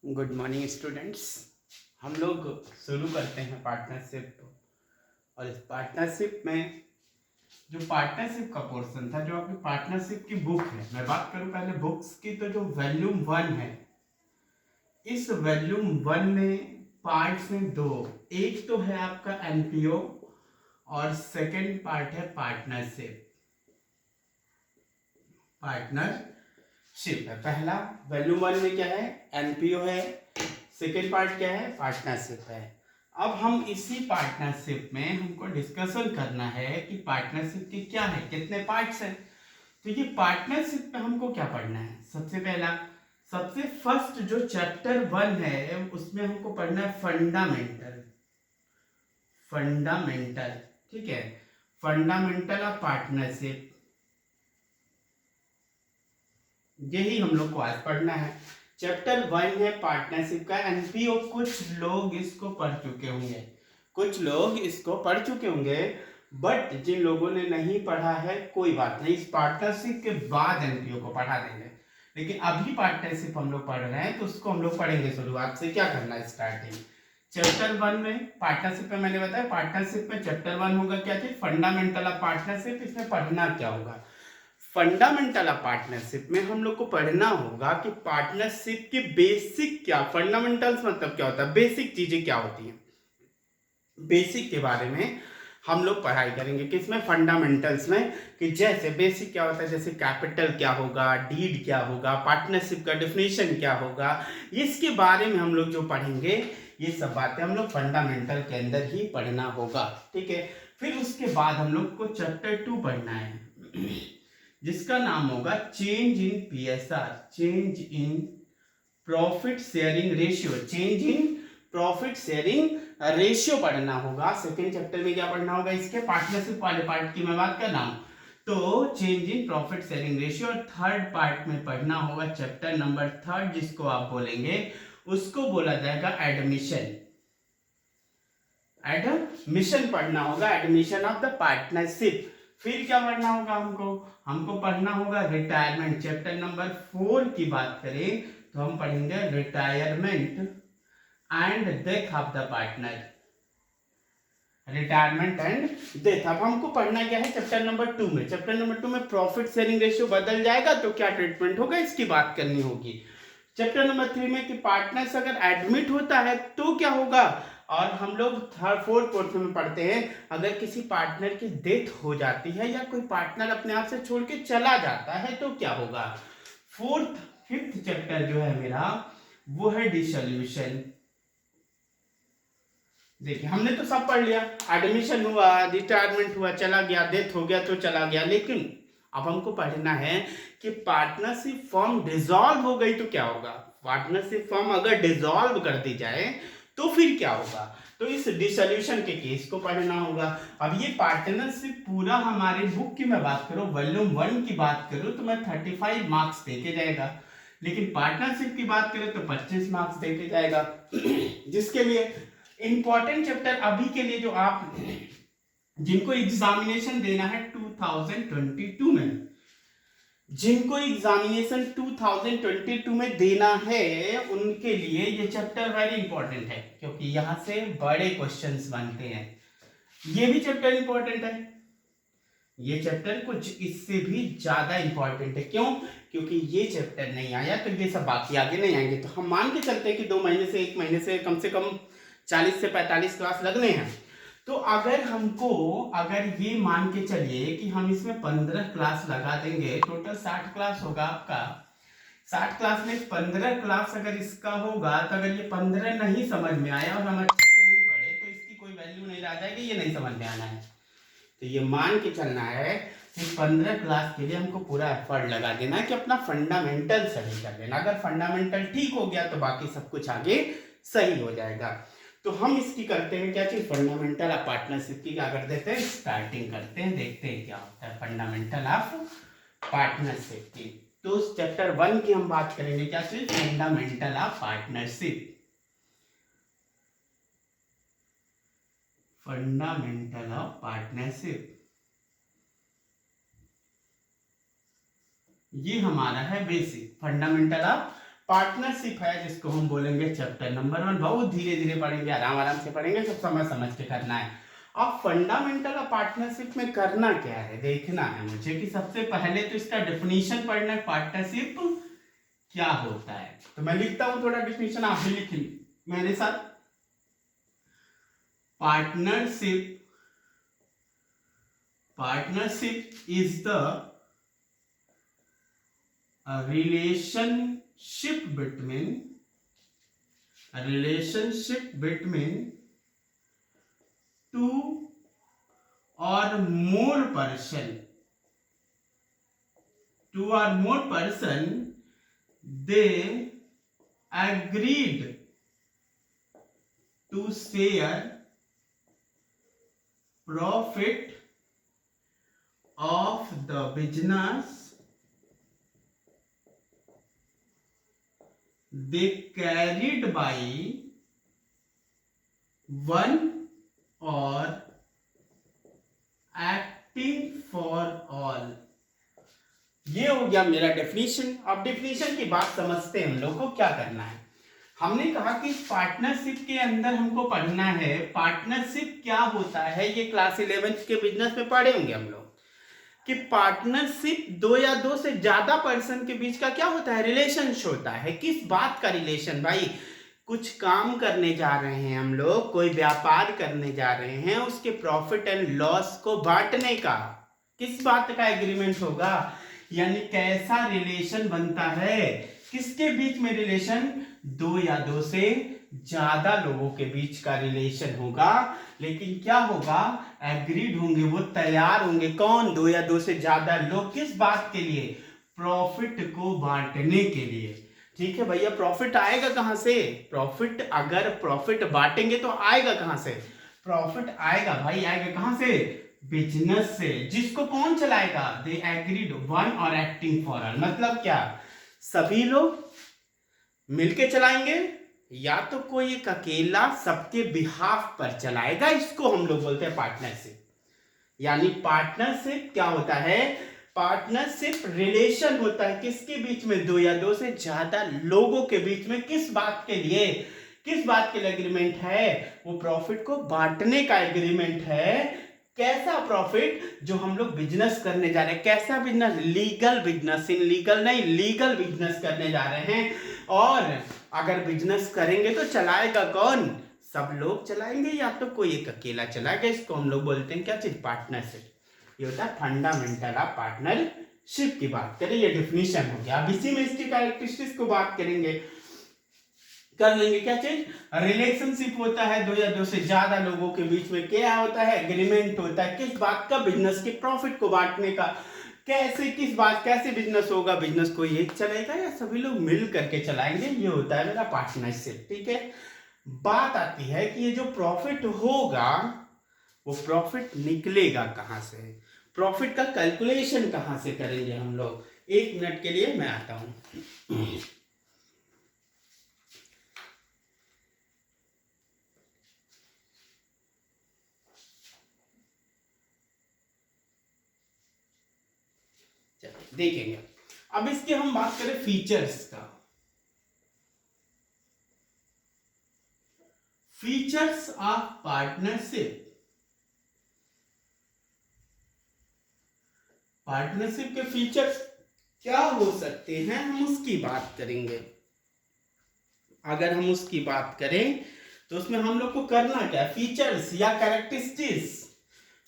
Good morning students. हम लोग शुरू करते हैं पार्टनरशिप। और इस पार्टनरशिप में जो पार्टनरशिप का पोर्शन था, जो आपकी पार्टनरशिप की बुक है, मैं बात करूं पहले बुक्स की, तो जो वॉल्यूम 1 है, इस वॉल्यूम 1 में पार्ट्स हैं दो। एक तो है आपका एनपीओ और सेकंड पार्ट है पार्टनरशिप। पार्टनरशिप है पहला। वॉल्यूम 1 में क्या है? एनपीओ है। सेकेंड पार्ट क्या है? पार्टनरशिप है। अब हम इसी पार्टनरशिप में हमको डिस्कशन करना है कि पार्टनरशिप के क्या है, कितने पार्ट्स हैं। तो ये पार्टनरशिप में हमको क्या पढ़ना है? सबसे फर्स्ट जो चैप्टर 1 है उसमें हमको पढ़ना है फंडामेंटल। फंडामेंटल, ठीक है, फंडामेंटल ऑफ पार्टनरशिप, यही हम लोग को आज पढ़ना है। चैप्टर 1 है पार्टनरशिप का एनपीओ। कुछ लोग इसको पढ़ चुके होंगे, बट जिन लोगों ने नहीं पढ़ा है कोई बात नहीं, इस पार्टनरशिप के बाद एनपीओ को पढ़ा देंगे। लेकिन अभी पार्टनरशिप हम लोग पढ़ रहे हैं तो उसको हम लोग पढ़ेंगे शुरुआत से। क्या करना है? स्टार्टिंग चैप्टर 1 में पार्टनरशिप में मैंने बताया, पार्टनरशिप में चैप्टर 1 होगा क्या चीज? Fundamental of partnership. इसमें पढ़ना क्या होगा? फंडामेंटल ऑफ पार्टनरशिप में हम लोग को पढ़ना होगा कि पार्टनरशिप के बेसिक क्या, फंडामेंटल्स मतलब क्या होता है, बेसिक चीजें क्या होती हैं, बेसिक के बारे में हम लोग पढ़ाई करेंगे। किसमें? फंडामेंटल्स में। कि जैसे बेसिक क्या होता है, जैसे कैपिटल क्या होगा, डीड क्या होगा, पार्टनरशिप का डेफिनेशन क्या होगा, इसके बारे में हम लोग जो पढ़ेंगे, ये सब बातें हम लोग फंडामेंटल के अंदर ही पढ़ना होगा, ठीक है। फिर उसके बाद हम लोग को चैप्टर 2 पढ़ना है जिसका नाम होगा change in PSR, change in profit sharing ratio. Change in profit sharing ratio पढ़ना होगा। सेकेंड चैप्टर में क्या पढ़ना होगा? इसके पार्टनरशिप वाले पार्ट की मैं बात कर रहा हूं, तो change in profit sharing ratio. और थर्ड पार्ट में पढ़ना होगा चैप्टर नंबर 3, जिसको आप बोलेंगे, उसको बोला जाएगा एडमिशन। एडमिशन पढ़ना होगा, एडमिशन ऑफ द पार्टनरशिप। फिर क्या पढ़ना होगा हमको पढ़ना होगा रिटायरमेंट। चैप्टर नंबर 4 की बात करें तो हम पढ़ेंगे retirement and death of the partner. Retirement and death. अब हमको पढ़ना क्या है चैप्टर नंबर 2 में? चैप्टर नंबर 2 में प्रॉफिट शेयरिंग रेशियो बदल जाएगा तो क्या ट्रीटमेंट होगा, इसकी बात करनी होगी। चैप्टर नंबर 3 में कि पार्टनर्स अगर एडमिट होता है तो क्या होगा। और हम लोग थर्ड फोर्थ पोर्शन में पढ़ते हैं अगर किसी पार्टनर की डेथ हो जाती है या कोई पार्टनर अपने आप से छोड़ के चला जाता है तो क्या होगा। फोर्थ फिफ्थ चैप्टर जो है मेरा वो है डिसोल्यूशन। देखिए हमने तो सब पढ़ लिया, एडमिशन हुआ, रिटायरमेंट हुआ, चला गया, डेथ हो गया तो चला गया, लेकिन अब हमको पढ़ना है कि पार्टनरशिप फॉर्म डिसॉल्व हो गई तो क्या होगा। पार्टनरशिप फॉर्म अगर डिसॉल्व कर दी जाए तो फिर क्या होगा। तो इस डिसोल्यूशन के केस को पढ़ना होगा। अब ये पार्टनरशिप पूरा हमारे बुक की मैं बात करूं, वॉल्यूम 1 की बात करूं तो मैं 35 मार्क्स देके जाएगा, लेकिन पार्टनरशिप की बात करें तो 25 मार्क्स देके जाएगा। जिसके लिए इंपॉर्टेंट चैप्टर अभी के लिए जो आप जिनको एग्जामिनेशन देना है 2022 में, जिनको एग्जामिनेशन 2022 में देना है उनके लिए ये चैप्टर वेरी इंपॉर्टेंट है, क्योंकि यहां से बड़े क्वेश्चंस बनते हैं। ये भी चैप्टर इंपॉर्टेंट है, ये चैप्टर कुछ इससे भी ज्यादा इंपॉर्टेंट है। क्यों? क्योंकि ये चैप्टर नहीं आया तो ये सब बाकी आगे नहीं आएंगे। तो हम मान के चलते हैं कि 2 महीने से 1 महीने से कम 40 से 45 क्लास लगने हैं। तो अगर ये मान के चलिए कि हम इसमें 15 क्लास लगा देंगे, टोटल 60 क्लास होगा आपका। 60 क्लास में 15 क्लास अगर इसका होगा तो अगर ये 15 नहीं समझ में आया और हम अच्छे से नहीं पढ़े तो इसकी कोई वैल्यू नहीं रह जाएगी, ये नहीं समझ में आना है। तो ये मान के चलना है कि 15 क्लास के लिए हमको पूरा एफर्ट लगा देना है कि अपना फंडामेंटल सही कर लेना। अगर फंडामेंटल ठीक हो गया तो बाकी सब कुछ आगे सही हो जाएगा। तो हम इसकी करते हैं क्या चीज, फंडामेंटल ऑफ पार्टनरशिप की क्या कर देते हैं, स्टार्टिंग करते हैं, देखते हैं क्या होता है फंडामेंटल ऑफ पार्टनरशिप की। तो चैप्टर 1 की हम बात करेंगे क्या चीज, fundamental of partnership. Fundamental of partnership ये हमारा है बेसिक, फंडामेंटल ऑफ पार्टनरशिप है जिसको हम बोलेंगे चैप्टर नंबर 1। बहुत धीरे धीरे पढ़ेंगे, आराम आराम से पढ़ेंगे, सब समझ समझ के करना है। अब फंडामेंटल ऑफ पार्टनरशिप में करना क्या है, देखना है मुझे कि सबसे पहले तो इसका डेफिनेशन पढ़ना है, पार्टनरशिप क्या होता है। तो मैं लिखता हूं थोड़ा डेफिनेशन, आप भी लिख मेरे साथ। Partnership is the relationship between two or more person they agreed to share profit of the business they carried by one or acting for all। ये हो गया मेरा डेफिनेशन। अब डेफिनेशन की बात समझते हैं हम लोग को क्या करना है। हमने कहा कि पार्टनरशिप के अंदर हमको पढ़ना है पार्टनरशिप क्या होता है। ये क्लास 11 के बिजनेस में पढ़े होंगे हम लोग कि पार्टनरशिप दो या दो से ज्यादा पर्सन के बीच का क्या होता है, रिलेशनशिप होता है। किस बात का रिलेशन भाई, कुछ काम करने जा रहे हैं हम लोग, कोई व्यापार करने जा रहे हैं, उसके प्रॉफिट एंड लॉस को बांटने का किस बात का एग्रीमेंट होगा, यानी कैसा रिलेशन बनता है, किसके बीच में रिलेशन, दो या दो से ज्यादा लोगों के बीच का रिलेशन होगा। लेकिन क्या होगा, एग्रीड होंगे, वो तैयार होंगे, कौन, दो या दो से ज्यादा लोग, किस बात के लिए, प्रॉफिट को बांटने के लिए। ठीक है भैया, प्रॉफिट आएगा कहां से, प्रॉफिट अगर प्रॉफिट बांटेंगे तो आएगा कहां से, प्रॉफिट आएगा भाई, आएगा कहां से, बिजनेस से, जिसको कौन चलाएगा, दे एग्रीड वन और एक्टिंग फॉर ऑल। मतलब क्या, सभी लोग मिलके चलाएंगे या तो कोई एक अकेला सबके बिहाफ पर चलाएगा, इसको हम लोग बोलते हैं पार्टनरशिप। यानी पार्टनरशिप क्या होता है, पार्टनरशिप रिलेशन होता है किसके बीच में, दो या दो से ज्यादा लोगों के बीच में, किस बात के लिए, किस बात के लिए एग्रीमेंट है, वो प्रॉफिट को बांटने का एग्रीमेंट है। कैसा प्रॉफिट, जो हम लोग बिजनेस करने जा रहे हैं, कैसा बिजनेस, लीगल बिजनेस, इनलीगल नहीं, लीगल बिजनेस करने जा रहे हैं। और अगर बिजनेस करेंगे तो चलाएगा कौन, सब लोग चलाएंगे या तो कोई एक अकेला चलाएगा, इसको हम लोग बोलते हैं क्या चीज, पार्टनरशिप। ये होता है फंडामेंटल ऑफ पार्टनरशिप की बात करें, ये डिफिनीशन हो गया। अब इसी में इसकी कैरेक्टरिस्टिक्स को बात करेंगे, कर लेंगे। क्या चीज, रिलेशनशिप होता है दो या दो से ज्यादा लोगों के बीच में, क्या होता है, एग्रीमेंट होता है किस बात का, बिजनेस के प्रॉफिट को बांटने का। कैसे, किस बात, कैसे बिजनेस होगा, बिजनेस कोई एक चलेगा या सभी लोग मिल करके चलाएंगे, ये होता है मेरा पार्टनरशिप। ठीक है, बात आती है कि ये जो प्रॉफिट होगा वो प्रॉफिट निकलेगा कहां से, प्रॉफिट का कैलकुलेशन कहां से करेंगे हम लोग। एक मिनट के लिए मैं आता हूं। देखेंगे अब इसके हम बात करें फीचर्स का। फीचर्स ऑफ पार्टनरशिप, पार्टनरशिप के फीचर्स क्या हो सकते हैं, हम उसकी बात करेंगे। अगर हम उसकी बात करें तो उसमें हम लोग को करना क्या, फीचर्स या कैरेक्टरिस्टिक्स,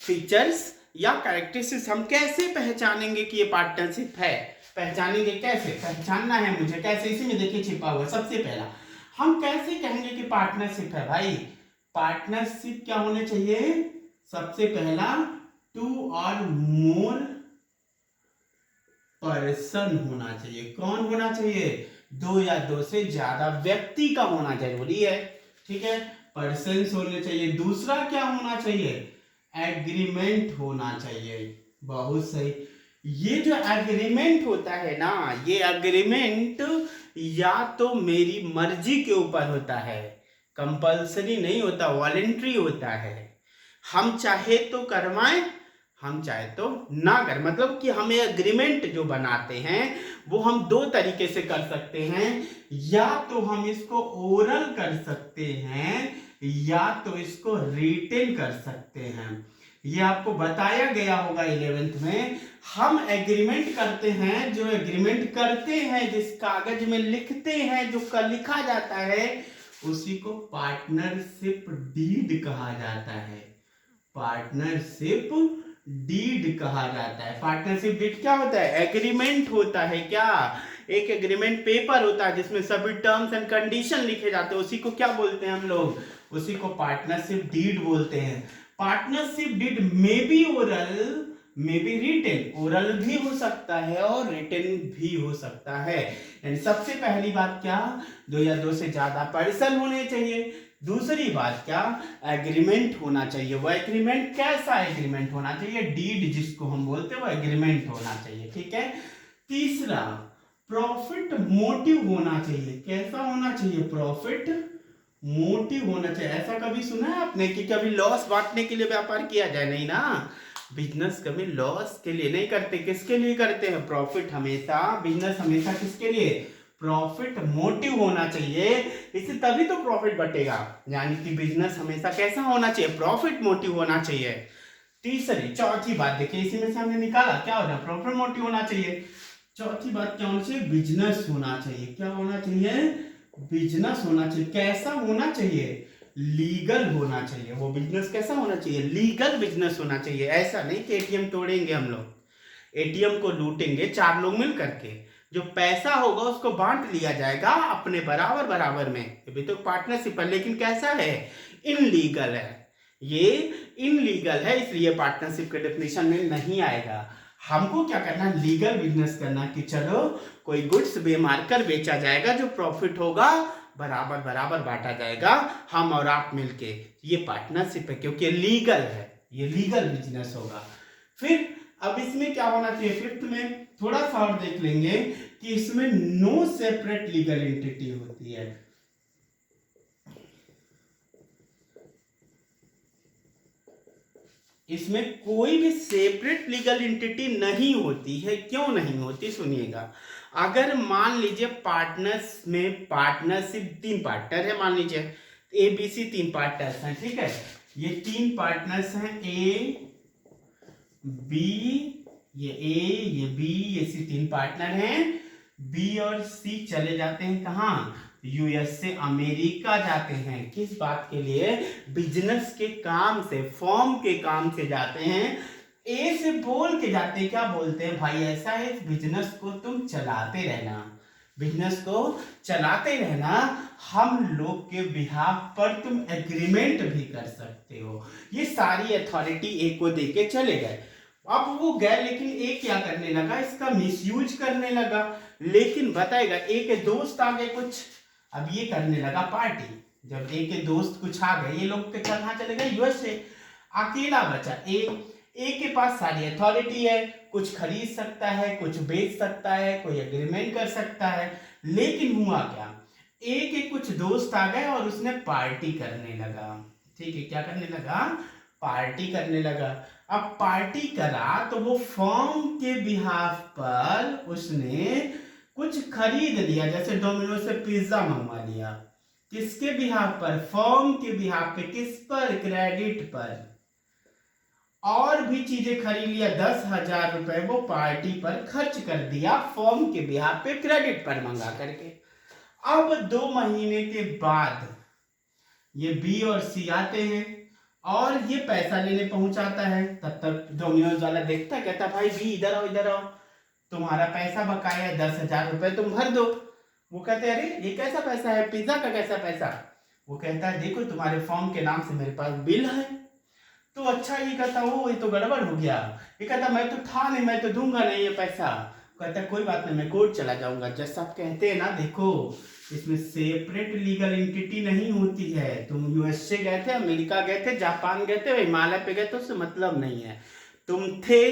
फीचर्स या कैरेक्टरिस्टिक्स हम कैसे पहचानेंगे कि ये पार्टनरशिप है, पहचानेंगे कैसे, पहचानना है मुझे कैसे, इसी में देखिए छिपा हुआ। सबसे पहला हम कैसे कहेंगे कि पार्टनरशिप है भाई, पार्टनरशिप क्या होने चाहिए, सबसे पहला टू और मोर पर्सन होना चाहिए। कौन होना चाहिए, दो या दो से ज्यादा व्यक्ति का होना जरूरी है। ठीक है, पर्सन होने चाहिए। दूसरा क्या होना चाहिए, एग्रीमेंट होना चाहिए। बहुत सही, ये जो एग्रीमेंट होता है ना, ये एग्रीमेंट या तो मेरी मर्जी के ऊपर होता है, कंपल्सरी नहीं होता, वॉलेंट्री होता है। हम चाहे तो करवाएं, हम चाहे तो ना कर, मतलब कि हमें एग्रीमेंट जो बनाते हैं वो हम दो तरीके से कर सकते हैं, या तो हम इसको ओरल कर सकते हैं या तो इसको रिटन कर सकते हैं। ये आपको बताया गया होगा 11th में। हम एग्रीमेंट करते हैं, जो एग्रीमेंट करते हैं, जिस कागज में लिखते हैं, जो लिखा जाता है, उसी को पार्टनरशिप डीड कहा जाता है। पार्टनरशिप डीड कहा जाता है। पार्टनरशिप डीड क्या होता है? एग्रीमेंट होता है। क्या? एक एग्रीमेंट पेपर होता है जिसमें सभी टर्म्स एंड कंडीशन लिखे जाते हैं, उसी को क्या बोलते हैं हम लोग? उसी को पार्टनरशिप डीड बोलते हैं। Partnership deed may be oral, may be written. Oral भी हो सकता है और रिटन भी हो सकता है। यानी सबसे पहली बात क्या? दो या दो से ज्यादा पर्सन होने चाहिए। दूसरी बात क्या? एग्रीमेंट होना चाहिए। वो एग्रीमेंट कैसा एग्रीमेंट होना चाहिए? डीड जिसको हम बोलते हैं वो एग्रीमेंट होना चाहिए। ठीक है। तीसरा, प्रॉफिट मोटिव होना चाहिए। कैसा होना चाहिए? प्रॉफिट मोटिव होना चाहिए। ऐसा कभी सुना है आपने कि कभी लॉस बांटने के लिए व्यापार किया जाए? नहीं ना। बिजनेस कभी लॉस के लिए नहीं करते। किसके लिए करते हैं? प्रॉफिट हमेशा। बिजनेस हमेशा किसके लिए? प्रॉफिट मोटिव होना चाहिए। इससे तभी तो प्रॉफिट बटेगा। यानी कि बिजनेस हमेशा कैसा होना चाहिए? प्रॉफिट मोटिव होना चाहिए। तीसरी, चौथी बात देखिए, इसी में से हमने निकाला क्या होना? प्रॉफिट मोटिव होना चाहिए। चौथी बात क्या होना चाहिए? बिजनेस होना चाहिए। क्या होना चाहिए? बिजनेस होना चाहिए। कैसा होना चाहिए? लीगल होना चाहिए। वो बिजनेस कैसा होना चाहिए? लीगल बिजनेस होना चाहिए। ऐसा नहीं कि एटीएम तोड़ेंगे हम लोग, एटीएम को लूटेंगे 4 लोग मिल करके। जो पैसा होगा उसको बांट लिया जाएगा अपने बराबर बराबर में। ये भी तो पार्टनरशिप है, लेकिन कैसा है? इनलीगल है। ये इनलीगल है, इसलिए पार्टनरशिप के डेफिनेशन में नहीं आएगा। हमको क्या करना? लीगल बिजनेस करना कि चलो कोई गुड्स बेमारकर बेचा जाएगा, जो प्रॉफिट होगा बराबर बराबर बांटा जाएगा, हम और आप मिलके। ये पार्टनरशिप है क्योंकि लीगल है, ये लीगल बिजनेस होगा। फिर अब इसमें क्या होना चाहिए? फिफ्थ में थोड़ा सा और देख लेंगे कि इसमें नो सेपरेट लीगल एंटिटी होती है। इसमें कोई भी सेपरेट लीगल एंटिटी नहीं होती है। क्यों नहीं होती? सुनिएगा। अगर मान लीजिए पार्टनर्स में, पार्टनरशिप 3 पार्टनर है, मान लीजिए ABC 3 पार्टनर्स हैं। ठीक है। ये 3 पार्टनर्स हैं, A B, ये A, ये B, ये C, 3 पार्टनर हैं। B और C चले जाते हैं कहाँ? यूएस से अमेरिका जाते हैं। किस बात के लिए? बिजनेस के काम से, फॉर्म के काम से जाते हैं। ए से बोल के जाते हैं, क्या बोलते हैं? भाई ऐसा है, इस बिजनेस को तुम चलाते रहना, बिजनेस को चलाते रहना, हम लोग के बिहाफ पर तुम एग्रीमेंट भी कर सकते हो। ये सारी अथॉरिटी ए को देके चले गए। अब वो गए, लेकिन ए क्या करने लगा? इसका मिसयूज करने लगा। लेकिन बताएगा, ए के दोस्त आ गए कुछ, अब ये करने लगा पार्टी। जब ए के दोस्त कुछ आ गए, ये लोग कहाँ चले गए? यूएस से। अकेला बचा ए के पास सारी अथॉरिटी है, कुछ खरीद सकता है, कुछ बेच सकता है, कोई एग्रीमेंट कर सकता है। लेकिन हुआ क्या? ए के कुछ दोस्त आ गए और उसने पार्टी करने लगा। ठीक है, क्या करने लगा? पार्टी करने लगा। अब पार्टी करा तो वो फॉर्म के बिहाफ पर उसने कुछ खरीद लिया, जैसे डोमिनोज से पिज्जा मंगवा लिया। किसके बिहाफ पर? फॉर्म के बिहाफ पे। किस पर? क्रेडिट पर। और भी चीजें खरीद लिया, 10,000 रुपए वो पार्टी पर खर्च कर दिया, फॉर्म के बिहाफ पे, क्रेडिट पर मंगा करके। अब 2 महीने के बाद ये बी और सी आते हैं और ये पैसा लेने पहुंचाता है। तब तक डोमिनोज वाला देखता, कहता भाई बी इधर आओ, इधर आओ, तुम्हारा पैसा बकाया है, 10,000 रुपए तुम भर दो। वो कहते हैं अरे ये कैसा पैसा है, पिज्जा का कैसा पैसा? वो कहता है देखो तुम्हारे फॉर्म के नाम से मेरे पास बिल है। तो अच्छा, ये कहता वो ये तो गड़बड़ हो गया। ये कहता मैं तो था नहीं, मैं तो दूंगा नहीं ये पैसा। कहता कोई बात नहीं, मैं कोर्ट चला जाऊंगा। जज साहब कहते हैं ना, देखो इसमें सेपरेट लीगल एंटिटी नहीं होती है। तुम यूएसए गए थे, अमेरिका गए थे, जापान गए थे, हिमालय पे गए थे, उससे मतलब नहीं है तुम थे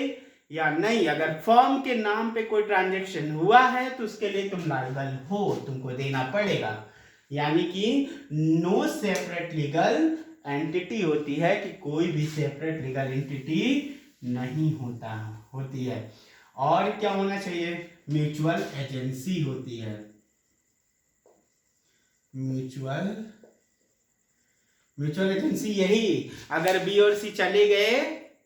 या नहीं। अगर फर्म के नाम पे कोई ट्रांजेक्शन हुआ है तो उसके लिए तुम लायबल हो, तुमको देना पड़ेगा। यानी कि नो सेपरेट लीगल एंटिटी होती है कि कोई भी सेपरेट लीगल एंटिटी नहीं होती है। और क्या होना चाहिए, म्यूचुअल एजेंसी होती है। म्यूचुअल एजेंसी यही, अगर बी और सी चले गए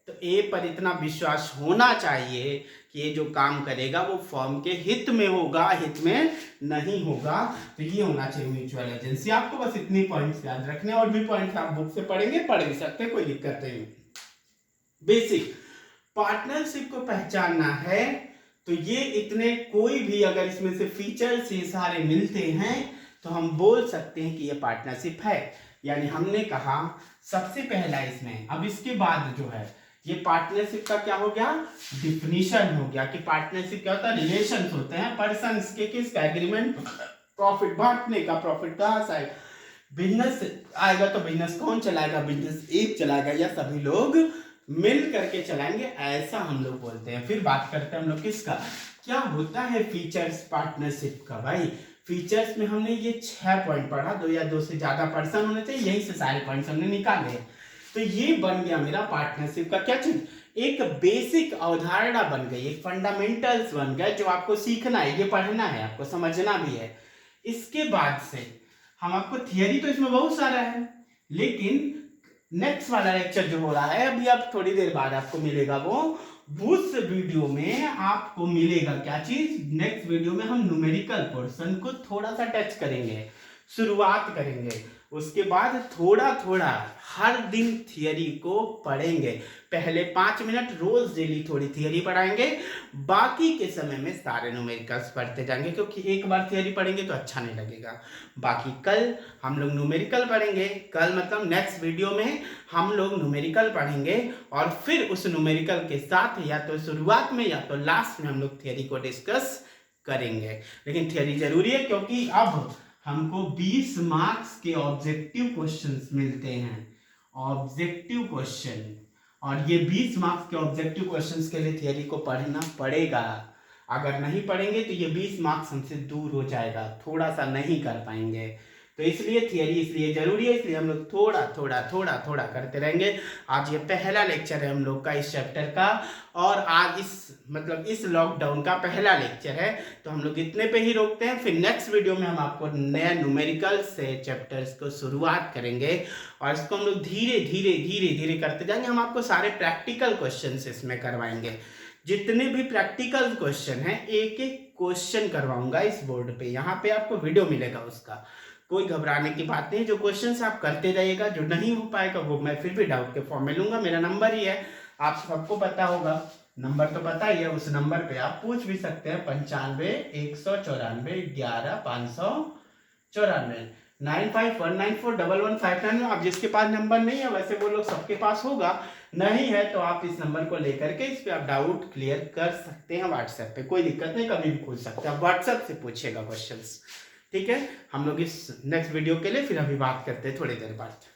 तो ए पर इतना विश्वास होना चाहिए कि ये जो काम करेगा वो फर्म के हित में होगा, हित में नहीं होगा। तो ये होना चाहिए म्यूचुअल एजेंसी। आपको बस इतनी पॉइंट्स याद रखने, और भी पॉइंट्स आप बुक से पढ़ेंगे, पढ़ भी सकते, कोई दिक्कत नहीं। बेसिक पार्टनरशिप को पहचानना है तो ये इतने, कोई भी अगर इसमें से फीचर्स ये सारे मिलते हैं तो हम बोल सकते हैं कि ये पार्टनरशिप है। यानी हमने कहा सबसे पहला इसमें, अब इसके बाद जो है ये पार्टनरशिप का क्या हो गया, डिफिनीशन हो गया कि पार्टनरशिप क्या होता है, रिलेशंस होते हैं पर्सन्स के, किसका, एग्रीमेंट, प्रॉफिट बांटने का। प्रॉफिट कहाँ से आएगा, बिजनेस आएगा तो बिजनेस कौन चलाएगा, बिजनेस एक चलाएगा या सभी लोग मिल करके चलाएंगे, ऐसा हम लोग बोलते हैं। फिर बात करते हैं हम लोग किसका, क्या होता है फीचर्स पार्टनरशिप का। भाई फीचर्स में हमने ये 6 पॉइंट पढ़ा, 2 या 2 से ज्यादा पर्सन होने चाहिए, यही से सारे पॉइंट्स हमने निकाले। तो ये बन गया मेरा पार्टनरशिप का क्या चीज, एक बेसिक अवधारणा बन गई, एक फंडामेंटल्स बन गए जो आपको सीखना है, ये पढ़ना है, आपको समझना भी है। इसके बाद से हम आपको थियरी तो इसमें बहुत सारा है, लेकिन नेक्स्ट वाला लेक्चर जो हो रहा है अभी, अब थोड़ी देर बाद आपको मिलेगा वो, उस वीडियो में आपको मिलेगा क्या चीज, नेक्स्ट वीडियो में हम न्यूमेरिकल पोर्शन को थोड़ा सा टच करेंगे, शुरुआत करेंगे। उसके बाद थोड़ा थोड़ा हर दिन थियरी को पढ़ेंगे। पहले 5 मिनट रोज डेली थोड़ी थियरी पढ़ाएंगे, बाकी के समय में सारे न्यूमेरिकल्स पढ़ते जाएंगे, क्योंकि एक बार थियरी पढ़ेंगे तो अच्छा नहीं लगेगा। बाकी कल हम लोग न्यूमेरिकल पढ़ेंगे, कल मतलब नेक्स्ट वीडियो में हम लोग न्यूमेरिकल पढ़ेंगे, और फिर उस न्यूमेरिकल के साथ या तो शुरुआत में या तो लास्ट में हम लोग थियरी को डिस्कस करेंगे। लेकिन थियरी जरूरी है, क्योंकि अब हमको 20 मार्क्स के ऑब्जेक्टिव क्वेश्चंस मिलते हैं, ऑब्जेक्टिव क्वेश्चन, और ये 20 मार्क्स के ऑब्जेक्टिव क्वेश्चंस के लिए थियरी को पढ़ना पड़ेगा। अगर नहीं पढ़ेंगे तो ये 20 मार्क्स हमसे दूर हो जाएगा, थोड़ा सा नहीं कर पाएंगे। तो इसलिए थियरी इसलिए जरूरी है, इसलिए हम लोग थोड़ा थोड़ा करते रहेंगे। आज ये पहला लेक्चर है हम लोग का इस चैप्टर का, और आज इस लॉकडाउन का पहला लेक्चर है, तो हम लोग इतने पे ही रोकते हैं। फिर नेक्स्ट वीडियो में हम आपको नया न्यूमेरिकल से चैप्टर्स को शुरुआत करेंगे, और इसको हम लोग धीरे धीरे करते जाएंगे। हम आपको सारे प्रैक्टिकल क्वेश्चन इसमें करवाएंगे, जितने भी प्रैक्टिकल क्वेश्चन हैं एक एक क्वेश्चन करवाऊंगा इस बोर्ड पे, यहाँ पे आपको वीडियो मिलेगा उसका, कोई घबराने की बात नहीं। जो क्वेश्चंस आप करते जाइएगा, जो नहीं हो पाएगा वो मैं फिर भी डाउट के फॉर्म में लूंगा। मेरा नंबर ही है, आप सबको पता होगा, नंबर तो पता ही है, उस नंबर पे आप पूछ भी सकते हैं, 95 194 11 594 9519411559। आप जिसके पास नंबर नहीं है, वैसे वो लोग सबके पास होगा, नहीं है तो आप इस नंबर को लेकर के इस पे आप डाउट क्लियर कर सकते हैं व्हाट्सएप पे, कोई दिक्कत नहीं, कभी भी पूछ सकते हैं, आप व्हाट्सएप से पूछिएगा क्वेश्चंस। ठीक है, हम लोग इस नेक्स्ट वीडियो के लिए फिर अभी बात करते हैं थोड़ी देर बाद।